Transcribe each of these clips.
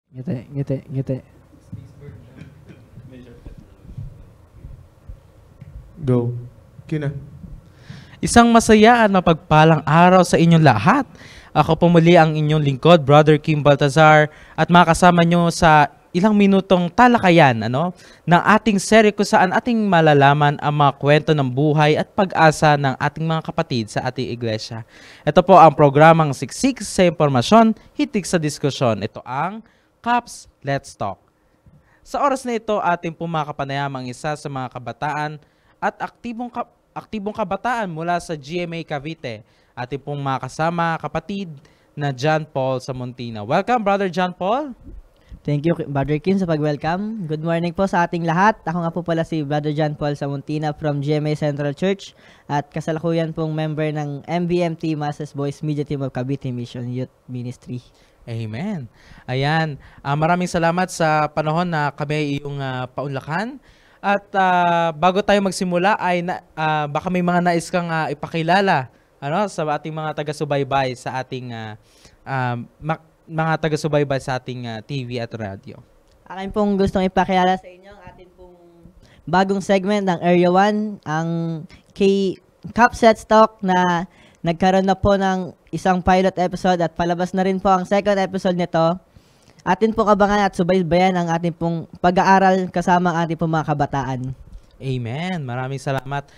Ngiti, ngiti, ngiti. Go. Kina. Isang masaya at mapagpalang araw sa inyong lahat. Ako po muli ang inyong lingkod, Brother Kim Baltazar, at makasama nyo sa ilang minutong talakayan ng ating serye kung saan ating malalaman ang mga kwento ng buhay at pag-asa ng ating mga kapatid sa ating iglesia. Ito po ang programang Siksik sa Impormasyon, Hitik sa Diskusyon. Ito ang Caps Let's Talk. Sa oras na ito, ating pumakapanayam ang isa sa mga kabataan at aktibong kabataan mula sa GMA Cavite. Ating pong makasama kapatid na John Paul Samuntina. Welcome, Brother John Paul. Thank you, Brother Kim, sa pag-welcome. Good morning po sa ating lahat. Ako nga po pala si Brother John Paul Samuntina from GMA Central Church at kasalukuyan pong member ng MBMT Masses Boys Media Team of Cavite Mission Youth Ministry. Amen. Ayan. Maraming salamat sa panahon na kami ay iyong paunlakan. At bago tayo magsimula ay baka may mga nais kang ipakilala sa ating mga taga-subaybay sa ating mga taga-subaybay sa ating TV at radio. Akin pong gustong ipakilala sa inyo ang ating pong bagong segment ng Area 1, ang Caps Let's Talk na nagkaroon na po ng isang pilot episode at palabas na rin po ang second episode nito. Atin po kabangan at subaybayan ang ating pong pag-aaral kasama ang ating pong mga kabataan. Amen. Maraming salamat.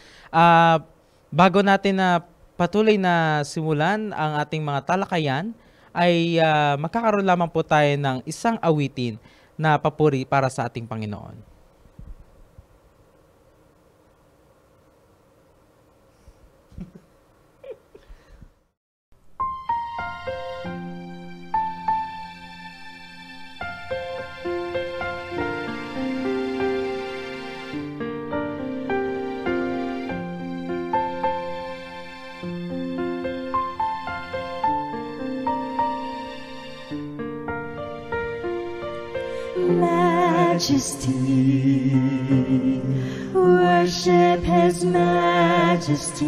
Bago natin na patuloy na simulan ang ating mga talakayan, ay magkakaroon lamang po tayo ng isang awitin na papuri para sa ating Panginoon. Majesty, worship His majesty.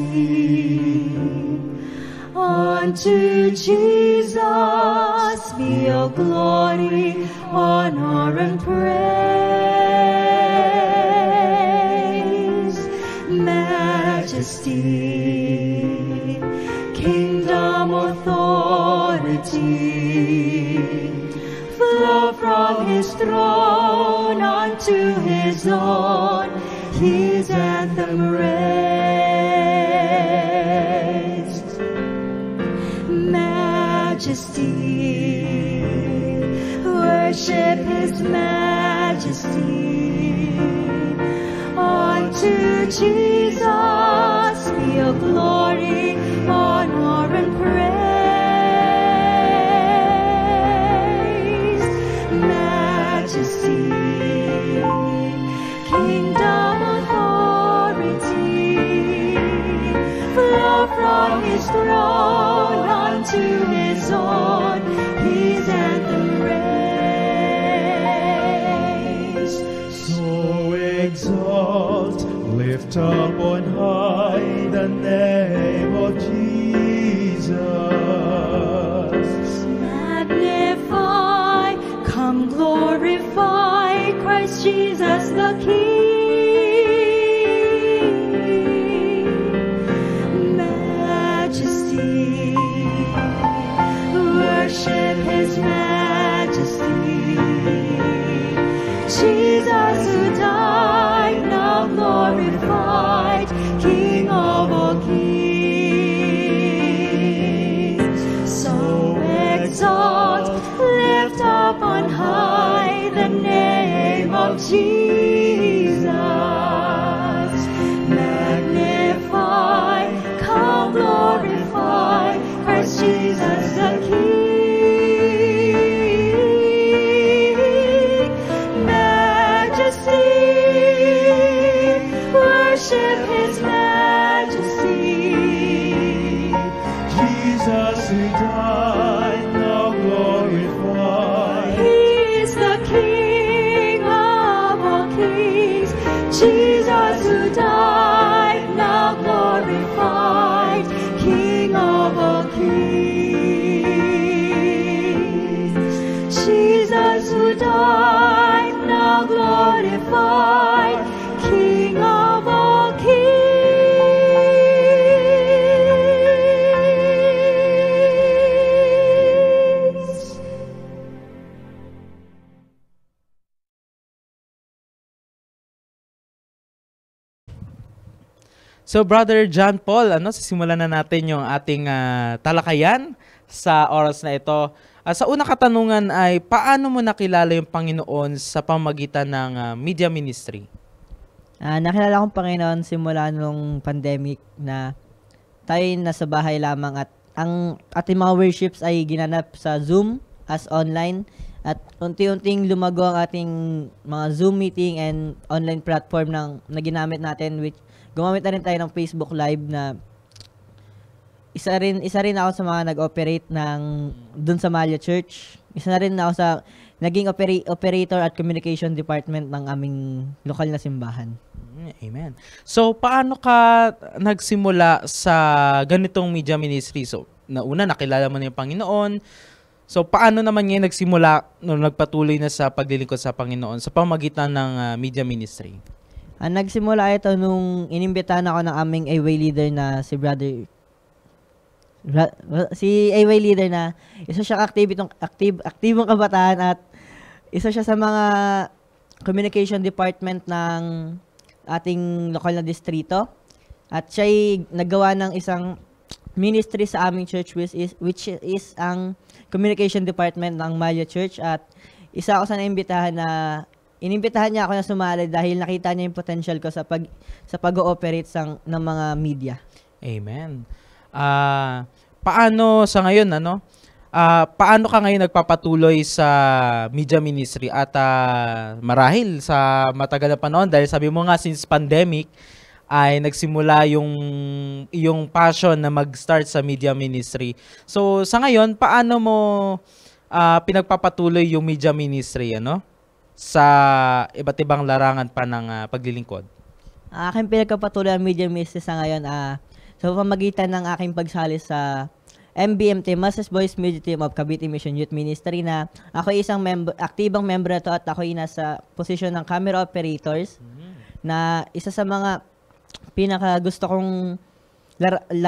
Unto Jesus be all glory, honor, and praise. Majesty, kingdom, authority, flow from His throne unto His own, His anthem raised. Majesty, worship His majesty. Unto Jesus be all glory, honor, and praise. Majesty, kingdom, authority, flow from His throne unto His own, His anthem raised. So exalt, lift up on high the name of Jesus. Magnify, come glorify Christ Jesus the King. Majesty, worship His majesty. Jesus who died, now glorified, King of all kings. So exalt, lift up on high the name of Jesus. Magnify, come glorify Christ Jesus the King. Majesty, worship His majesty. Jesus who died, now glorified. He is the King of all kings. Jesus who died, now glorified, King of all kings. Jesus who So Brother John Paul, sisimulan na natin yung ating talakayan sa oras na ito. Sa unang katanungan ay, paano mo nakilala yung Panginoon sa pamamagitan ng media ministry? Nakilala kong Panginoon simula nung pandemic na tayo nasa bahay lamang at ang ating mga worships ay ginanap sa Zoom as online at unti-unting lumago ang ating mga Zoom meeting and online platform na ginamit natin, which gumamit na rin tayo ng Facebook Live na isa rin ako sa mga nag-operate dun sa Malia Church. Isa na rin ako sa naging operator at communication department ng aming lokal na simbahan. Amen. So, paano ka nagsimula sa ganitong media ministry? So, una, nakilala mo na yung Panginoon. So, paano naman ngayon nagsimula nung nagpatuloy na sa paglilingkod sa Panginoon sa pamamagitan ng media ministry? Nagsimula ito nung inimbitahan ako ng aming AWay leader na si AWay leader na isa siyang aktibong kabataan at isa siya sa mga communication department ng ating lokal na distrito. At siya'y naggawa ng isang ministry sa aming church which is ang communication department ng Malia Church, at isa ako sa inimbitahan niya ako na sumali dahil nakita niya yung potential ko sa pag-ooperate ng mga media. Amen. Paano sa ngayon, paano ka ngayon nagpapatuloy sa media ministry at marahil sa matagal na panahon, dahil sabi mo nga since pandemic ay nagsimula yung passion na mag-start sa media ministry. So sa ngayon, paano mo pinagpapatuloy yung media ministry sa iba't ibang larangan pa ng paglilingkod? Aking pinagpapatuloy ang media ministry sa ngayon sa pamamagitan ng aking pagsali sa MBMT, Masters Boys Media Team of Cavite Mission Youth Ministry, na ako isang aktibang member na to at ako ay nasa posisyon ng camera operators, na isa sa mga pinaka gusto kong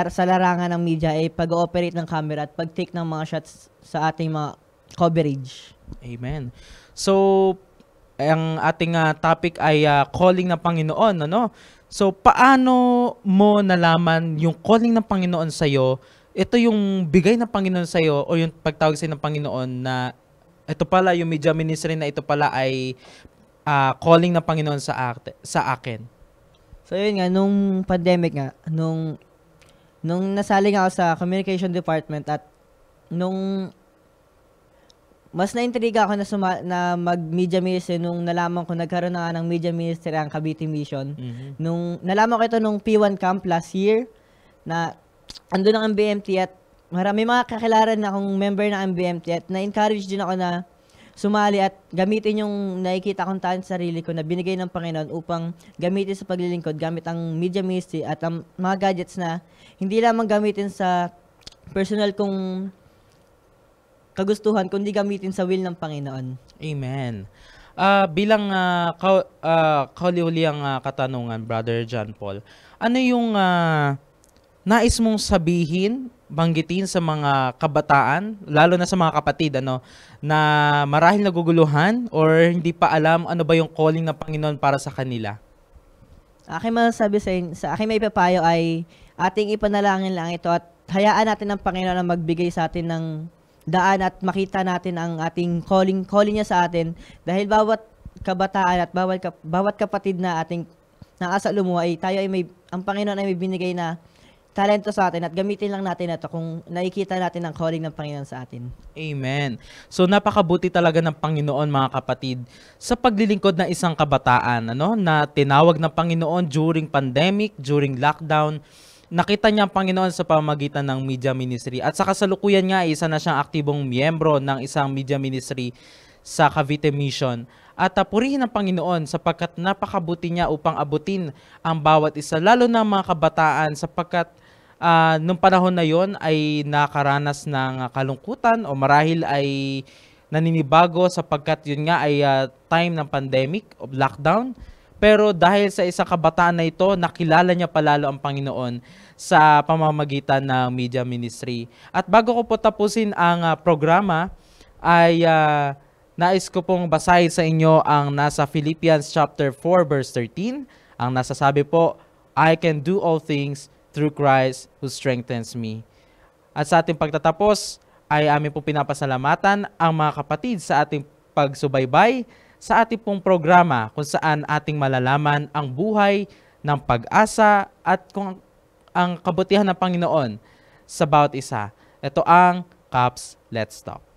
sa larangan ng media ay pag-ooperate ng camera at pag-take ng mga shots sa ating mga coverage. Amen. So, ang ating topic ay calling ng Panginoon, So, paano mo nalaman yung calling ng Panginoon sa'yo? Ito yung bigay ng Panginoon sa'yo o yung pagtawag sa'yo ng Panginoon na ito pala yung media ministry na ito pala ay calling ng Panginoon sa akin? So, yun nga, nung pandemic nga, nung nasali nga ako sa communication department at nung mas na-intriga ako na mag-media ministry nung nalaman ko nagkaroon na nga ng media ministry ang Cavite Mission. Nung nalaman ko ito nung P1 camp last year na andun ang MBMT at marami mga kakilala na akong member ng MBMT at na-encourage din ako na sumali at gamitin yung nakikita kong talent sa sarili ko na binigay ng Panginoon upang gamitin sa paglilingkod gamit ang media ministry at ang mga gadgets na hindi lamang gamitin sa personal kong kagustuhan, kundi gamitin sa will ng Panginoon. Amen. Bilang kauli-uli ang katanungan, Brother John Paul, ano yung nais mong sabihin, banggitin sa mga kabataan, lalo na sa mga kapatid, na marahil naguguluhan or hindi pa alam ano ba yung calling ng Panginoon para sa kanila? Aking masasabi sa aking may papayo ay ating ipanalangin lang ito at hayaan natin ng Panginoon na magbigay sa atin ng daan at makita natin ang ating calling niya sa atin, dahil bawat kabataan at bawat kapatid na ating nasa lumuha ay ang Panginoon ay may binigay na talento sa atin at gamitin lang natin ito kung nakikita natin ang calling ng Panginoon sa atin. Amen. So napakabuti talaga ng Panginoon, mga kapatid, sa paglilingkod ng isang kabataan na tinawag ng Panginoon during pandemic, during lockdown. Nakita niya ang Panginoon sa pamamagitan ng media ministry. At sa kasalukuyan nga, isa na siyang aktibong miyembro ng isang media ministry sa Cavite Mission. At purihin ang Panginoon sapagkat napakabuti niya upang abutin ang bawat isa, lalo na mga kabataan, sapagkat nung panahon na yon ay nakaranas ng kalungkutan o marahil ay naninibago sapagkat yun nga ay time ng pandemic o lockdown. Pero dahil sa isang kabataan na ito, nakilala niya palalo ang Panginoon sa pamamagitan ng media ministry. At bago ko po tapusin ang programa, ay nais ko pong basahin sa inyo ang nasa Philippians chapter 4 verse 13. Ang nasasabi po, I can do all things through Christ who strengthens me. At sa ating pagtatapos, ay amin po pinapasalamatan ang mga kapatid sa ating pagsubaybay sa ating pong programa kung saan ating malalaman ang buhay ng pag-asa at kung ang kabutihan ng Panginoon sa bawat isa. Ito ang Caps Let's Talk.